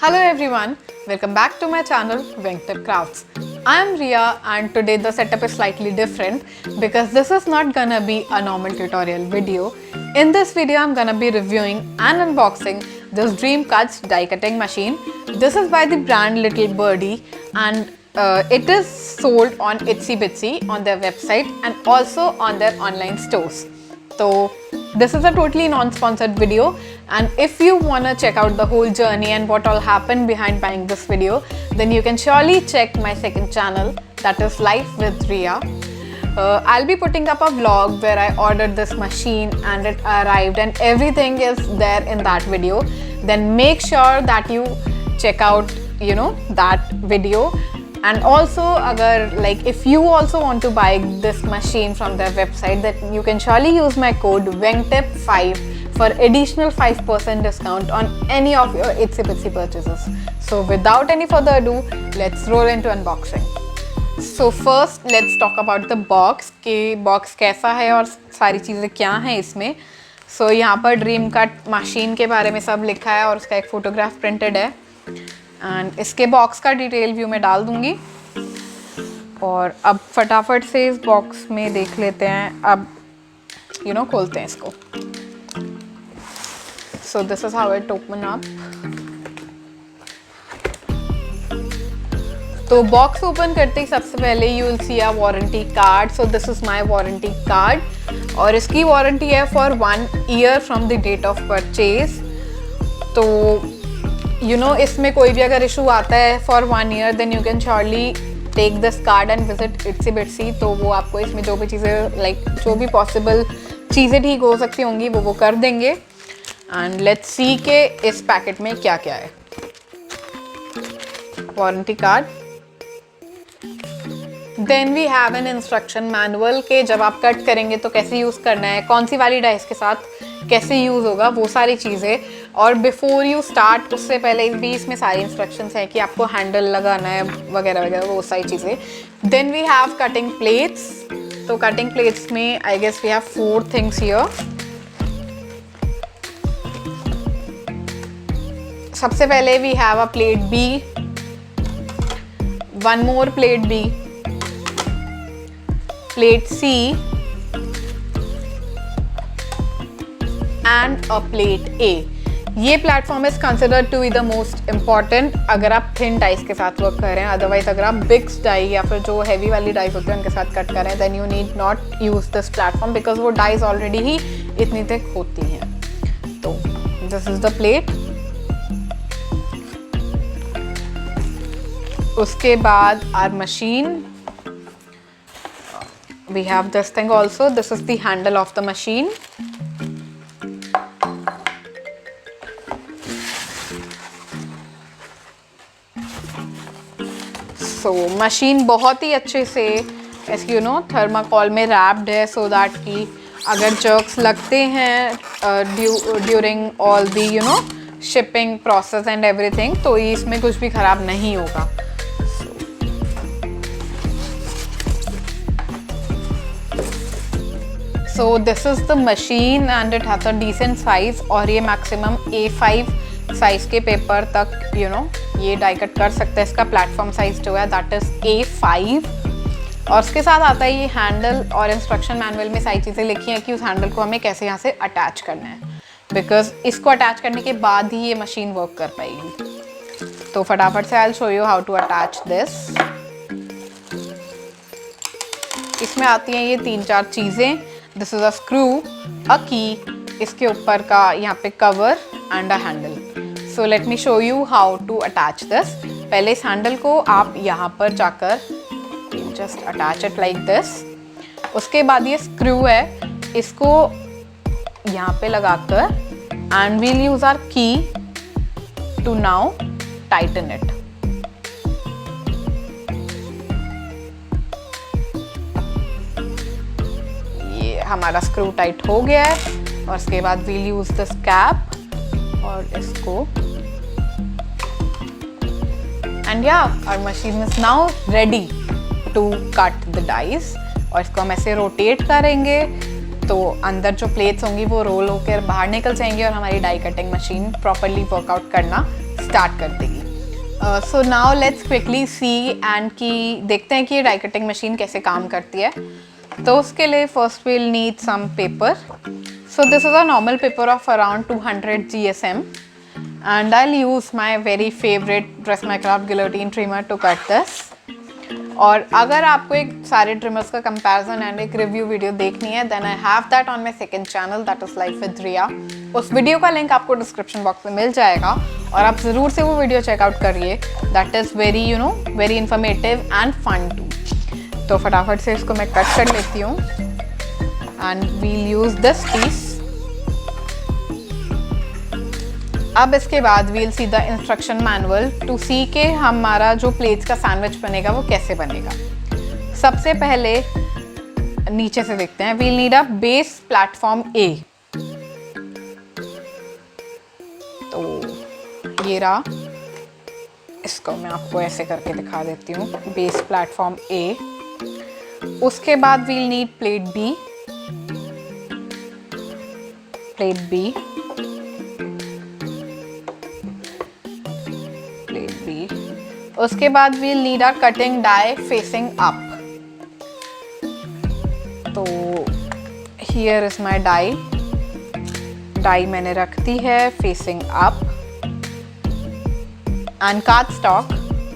Hello everyone, welcome back to my channel Venktip Crafts. I am Ria and today the setup is slightly different because this is not gonna be a normal tutorial video. In this video I'm gonna be reviewing and unboxing this Dream Cuts die cutting machine. This is by the brand Little Birdie and it is sold on Itsy Bitsy on their website and also on their online stores. So this is a totally non-sponsored video, and if you wanna check out the whole journey and what all happened behind buying this video, then you can surely check my second channel, that is Life with Ria. I'll be putting up a vlog where I ordered this machine and it arrived and everything is there in that video. Then make sure that you check out that video. And also if you also want to buy this machine from their website, then you can surely use my code VENKTIP5 for additional 5% discount on any of your Itsy Bitsy purchases. So without any further ado, let's roll into unboxing. So first let's talk about the box कि box कैसा है और सारी चीज़ें क्या हैं इसमें. So यहाँ पर ड्रीम कट मशीन के बारे में सब लिखा है और उसका एक फोटोग्राफ प्रिंटेड है. एंड इसके बॉक्स का डिटेल व्यू मैं डाल दूंगी. और अब फटाफट से इस बॉक्स में देख लेते हैं. अब खोलते हैं इसको. So this is how it open up. तो बॉक्स ओपन करते ही सबसे पहले you will see a warranty card. So this is my warranty card और इसकी वारंटी है for 1 year from the date of purchase. तो इसमें कोई भी अगर इशू आता है for 1 year, then you can surely take this card and visit Itsy Bitsy. तो वो आपको इसमें जो भी चीज़ें जो भी पॉसिबल चीज़ें ठीक हो सकती होंगी वो कर देंगे. एंड लेट्स सी के इस पैकेट में क्या क्या है. Warranty card. Then we have an instruction manual के जब आप कट करेंगे तो कैसे यूज़ करना है, कौन सी वाली डाइस के साथ कैसे यूज़ होगा, वो सारी चीज़ें. और बिफोर यू स्टार्ट उससे पहले भी इसमें सारी इंस्ट्रक्शंस हैं कि आपको हैंडल लगाना है वगैरह वगैरह वो सारी चीज़ें. Then we have cutting plates. तो कटिंग प्लेट्स में I guess we have 4 things here. सबसे पहले we have a plate B, 1 more plate B, plate C and a plate A. ये platform is considered to be the most important अगर आप thin dice के साथ work कर रहे हैं. अदरवाइज अगर आप बिग्स डाई या फिर जो हैवी वाली डाइस होते हैं उनके साथ कट कर रहे हैं, then you need not use this platform because वो डाइस ऑलरेडी ही इतनी थिक होती हैं. तो दिस इज द प्लेट. उसके बाद our machine. We have this thing also. This is the handle of the machine. So machine बहुत ही अच्छे से थर्माकोल में रैप्ड है सो दैट कि अगर जर्क्स लगते हैं during all the shipping process and everything तो इसमें कुछ भी ख़राब नहीं होगा. So this is the machine and it has a decent size और ये मैक्सिमम A5 साइज़ के पेपर तक ये डाई कट कर सकते हैं. इसका प्लेटफॉर्म साइज जो है दैट इज A5. और उसके साथ आता है ये हैंडल और इंस्ट्रक्शन मैनुअल में सारी चीज़ें लिखी हैं कि उस हैंडल को हमें कैसे यहाँ से अटैच करना है, बिकॉज इसको अटैच करने के बाद ही ये मशीन वर्क कर पाएगी. तो फटाफट से I will show you how to attach this. इसमें आती हैं ये 3-4 चीज़ें. This is a screw, a key, इसके ऊपर का यहाँ पे cover and a handle. So let me show you how to attach this. पहले इस हैंडल को आप यहाँ पर जाकर just attach it like this. उसके बाद ये स्क्रू है, इसको यहाँ पे लगाकर and we'll use our key to now tighten it. ये हमारा स्क्रू टाइट हो गया है. और उसके बाद we'll use this cap और इसको एंड या our machine is now ready to cut the dies. और इसको हम ऐसे रोटेट करेंगे तो अंदर जो प्लेट्स होंगी वो रोल होकर बाहर निकल जाएंगी और हमारी die cutting machine properly work out करना स्टार्ट कर देगी। So now let's quickly see and कि देखते हैं कि ये डाई कटिंग मशीन कैसे काम करती है। तो उसके लिए first we'll need some paper. So this is a normal paper of around 200 GSM and I'll use my very favorite Dress My Craft guillotine trimmer to cut this. और अगर आपको एक सारे ट्रिमर्स का कंपैरिजन एंड एक review video देखनी है then I have that on my second channel, that is life with Riya. उस वीडियो का लिंक आपको डिस्क्रिप्शन बॉक्स में मिल जाएगा और आप ज़रूर से वो वीडियो चेकआउट करिए। That is very very informative and fun too. तो फटाफट से इसको मैं कट कर लेती हूँ and we'll use this piece. अब इसके बाद we'll see the instruction manual to see के हमारा जो प्लेट्स का सैंडविच बनेगा वो कैसे बनेगा। सबसे पहले नीचे से देखते हैं। We'll need a base platform A. तो ये रहा, इसको मैं आपको ऐसे करके दिखा देती हूँ, बेस प्लेटफॉर्म ए। उसके बाद we'll need plate B. Plate B, उसके बाद we'll need a cutting die facing up. तो here is my die. Die मैंने रख दी है facing up and card stock.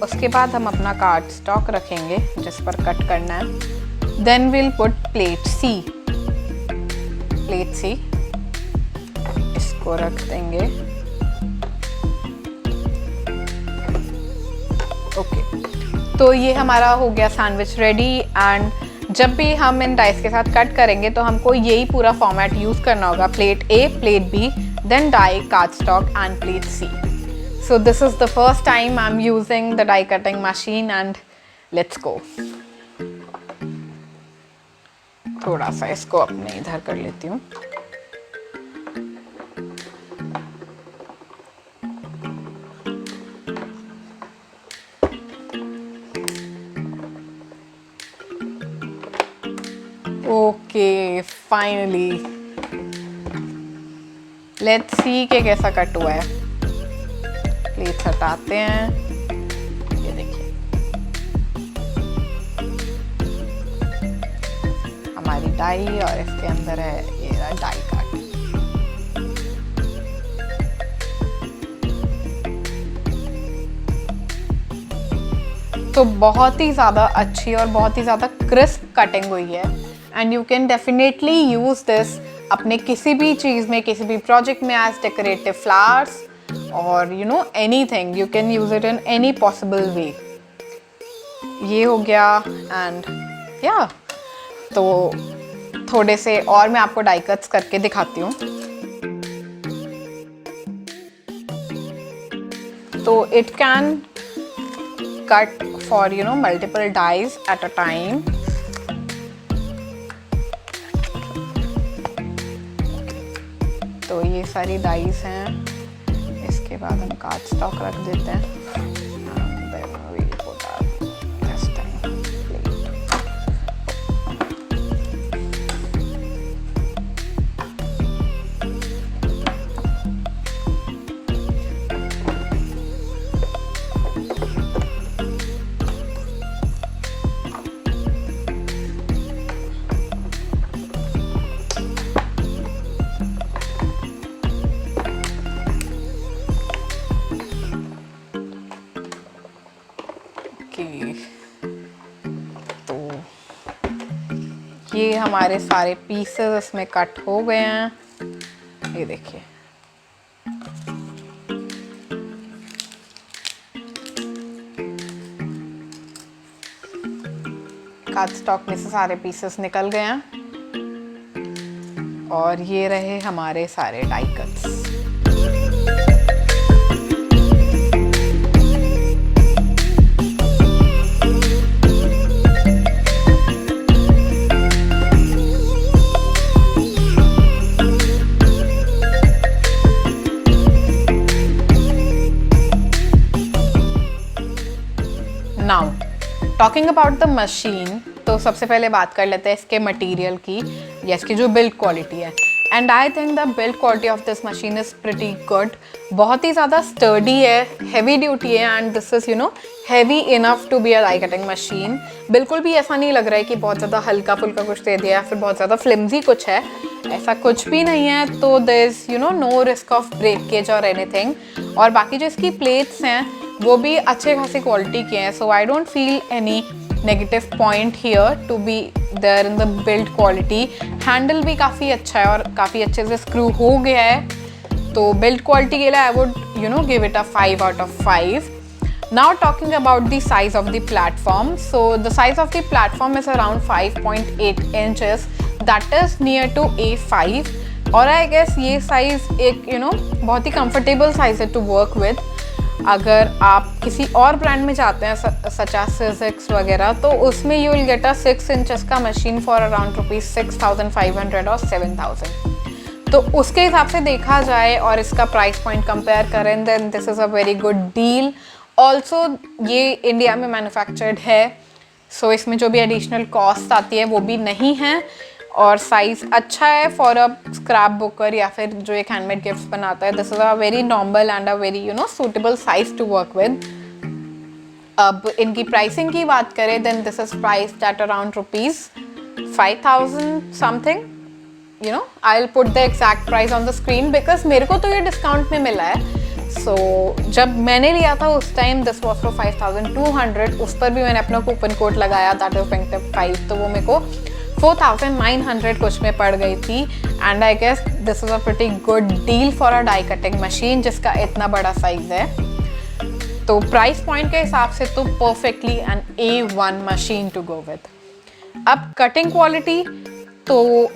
उसके बाद हम अपना कार्ड स्टॉक रखेंगे जिस पर कट करना है। देन वील पुट प्लेट सी। प्लेट सी इसको रख देंगे। ओके, तो ये हमारा हो गया सैंडविच रेडी। एंड जब भी हम इन डाइस के साथ कट करेंगे तो हमको यही पूरा फॉर्मेट यूज़ करना होगा। Plate A, plate B, then die, card stock and plate C. So this is the first time I am using the die cutting machine and let's go. थोड़ा सा इसको अपने इधर कर लेती हूँ। ओके, फाइनली लेट्स सी के कैसा कट हुआ है। प्लेट हटाते हैं। ये देखिए हमारी डाई और इसके अंदर है ये रहा डाई कट। तो बहुत ही ज़्यादा अच्छी और बहुत ही ज़्यादा क्रिस्प कटिंग हुई है and you can definitely use this अपने किसी भी चीज़ में, किसी भी प्रोजेक्ट में एज डेकोरेटिव फ्लावर्स और anything. You can use it in any possible way. ये हो गया एंड या तो थोड़े से और मैं आपको डाई कट्स करके दिखाती हूँ। तो it can cut for multiple dyes at a time. तो ये सारी डाइज हैं। इसके बाद हम कार्ड स्टॉक रख देते हैं। तो ये हमारे सारे पीसेस इसमें कट हो गए हैं। ये देखिए कार्ड स्टॉक में से सारे पीसेस निकल गए हैं और ये रहे हमारे सारे die cuts. Now talking about the machine, तो सबसे पहले बात कर लेते हैं इसके मटेरियल की या इसकी जो बिल्ड क्वालिटी है। And I think the build quality of this machine is pretty good. बहुत ही ज़्यादा स्टर्डी है, हैवी ड्यूटी है, and this is heavy enough to be a die cutting machine. बिल्कुल भी ऐसा नहीं लग रहा है कि बहुत ज़्यादा हल्का फुल्का कुछ दे दिया या फिर बहुत ज़्यादा फ्लिम्जी कुछ है. ऐसा कुछ भी नहीं है. तो there is no risk of breakage और एनीथिंग. और बाकी जो इसकी प्लेट्स हैं वो भी अच्छे खासी क्वालिटी के हैं. So I don't feel any negative point here to be there in the build quality. Handle भी काफ़ी अच्छा है और काफ़ी अच्छे से स्क्रू हो गया है. तो बिल्ड क्वालिटी के लिए I would give it a 5 out of 5. Now talking about the size of the platform. So the size of the platform is around 5.8 inches. That is near to A5. और I guess ये size एक बहुत ही comfortable size है to work with. अगर आप किसी और brand में जाते हैं such as Sizzix वगैरह, तो उसमें you will get a 6 inches का machine for around rupees 6,500 or 7,000. तो उसके हिसाब से देखा जाए और इसका प्राइस पॉइंट कंपेयर करें, then this is a very good deal. Also ये इंडिया में मैन्युफैक्चर्ड है, सो इसमें जो भी एडिशनल कॉस्ट आती है वो भी नहीं है. और साइज़ अच्छा है फॉर अ स्क्रैप बुकर या फिर जो एक हैंडमेड गिफ्ट बनाता है. This is a very normal and a very suitable size to work with. अब इनकी प्राइसिंग की बात करें, then this is priced at around rupees 5,000 something. I'll put the exact price on the screen because मेरे को तो ये discount में मिला है. So जब मैंने लिया था उस टाइम दिस वॉज फॉर 5,200. उस पर भी मैंने अपना कूपन कोड लगाया, दैट इज Wingtip 5. तो वो मेरे को 4,900 कुछ में पड़ गई थी. And I guess this is a pretty good deal for a die cutting machine जिसका इतना बड़ा साइज है. तो प्राइस पॉइंट के हिसाब से तो perfectly an A1 machine to go with. अब कटिंग क्वालिटी, तो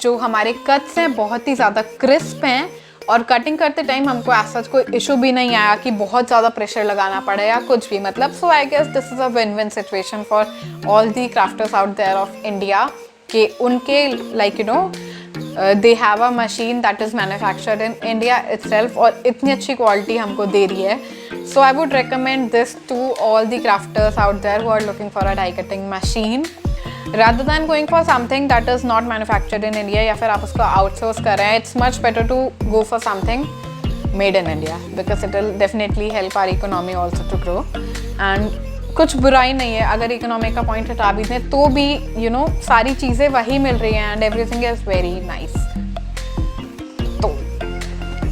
जो हमारे कट्स हैं बहुत ही ज़्यादा क्रिस्प हैं और कटिंग करते टाइम हमको ऐसा कोई इशू भी नहीं आया कि बहुत ज़्यादा प्रेशर लगाना पड़े या कुछ भी. मतलब so I guess this is a win-win situation for all the crafters out there of India कि उनके like they have a machine that is manufactured in India itself और इतनी अच्छी क्वालिटी हमको दे रही है. So I would recommend this to all the crafters out there who are looking for a die cutting machine rather than going for something that is not manufactured in India या फिर आप उसको outsource कर रहे हैं. It's much better to go for something made in India because it will definitely help our economy also to grow. And कुछ बुराई नहीं है अगर इकोनॉमी का पॉइंट हटा भी दें तो भी सारी चीज़ें वही मिल रही हैं and everything is very nice. तो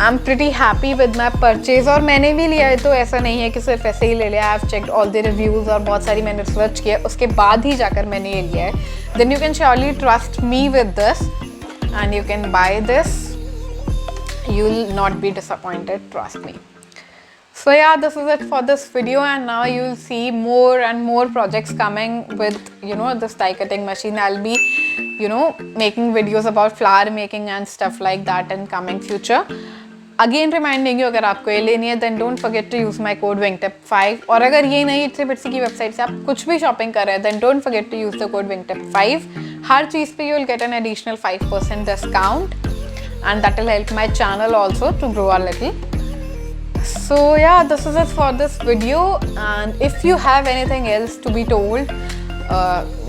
I am pretty happy with my purchase. और मैंने भी लिया है तो ऐसा नहीं है कि सिर्फ ऐसे ही ले लिया. I have checked all the reviews और बहुत सारी मैंने रिसर्च किया, उसके बाद ही जाकर मैंने ये लिया है. Then you can surely trust me with this and you can buy this. You will not be disappointed, trust me. So yeah, this is it for this video, and now you'll see more and more projects coming with this die cutting machine. I'll be making videos about flower making and stuff like that in coming future. Again reminding you, अगर आपको ये लेनी है then don't forget to use my code Wingtip 5. और अगर ये नहीं it's बिट्सी की वेबसाइट से आप कुछ भी शॉपिंग कर रहे हैं then don't forget to use the code Wingtip 5. हर चीज़ पे you will get an additional 5% discount and that will help my channel also to grow a little. So yeah, this is it for this video, and if you have anything else to be told,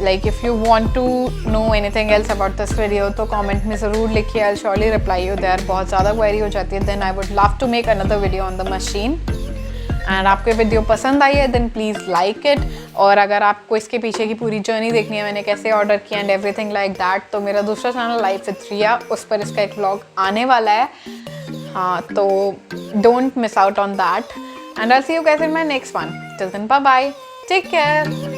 like if you want to know anything else about this video, तो comment में ज़रूर लिखिए. I'll surely reply you there. बहुत ज़्यादा query हो जाती है, then I would love to make another video on the machine. And आपको वीडियो पसंद आई है then please like it. और अगर आपको इसके पीछे की पूरी जर्नी देखनी है, मैंने कैसे ऑर्डर किया एंड एवरीथिंग लाइक दैट, तो मेरा दूसरा चैनल लाइफ विद रिया, उस पर इसका एक व्लॉग आने वाला है. हाँ, तो don't miss out on that. And I'll see you guys in my next one. Till then, bye bye. Take care.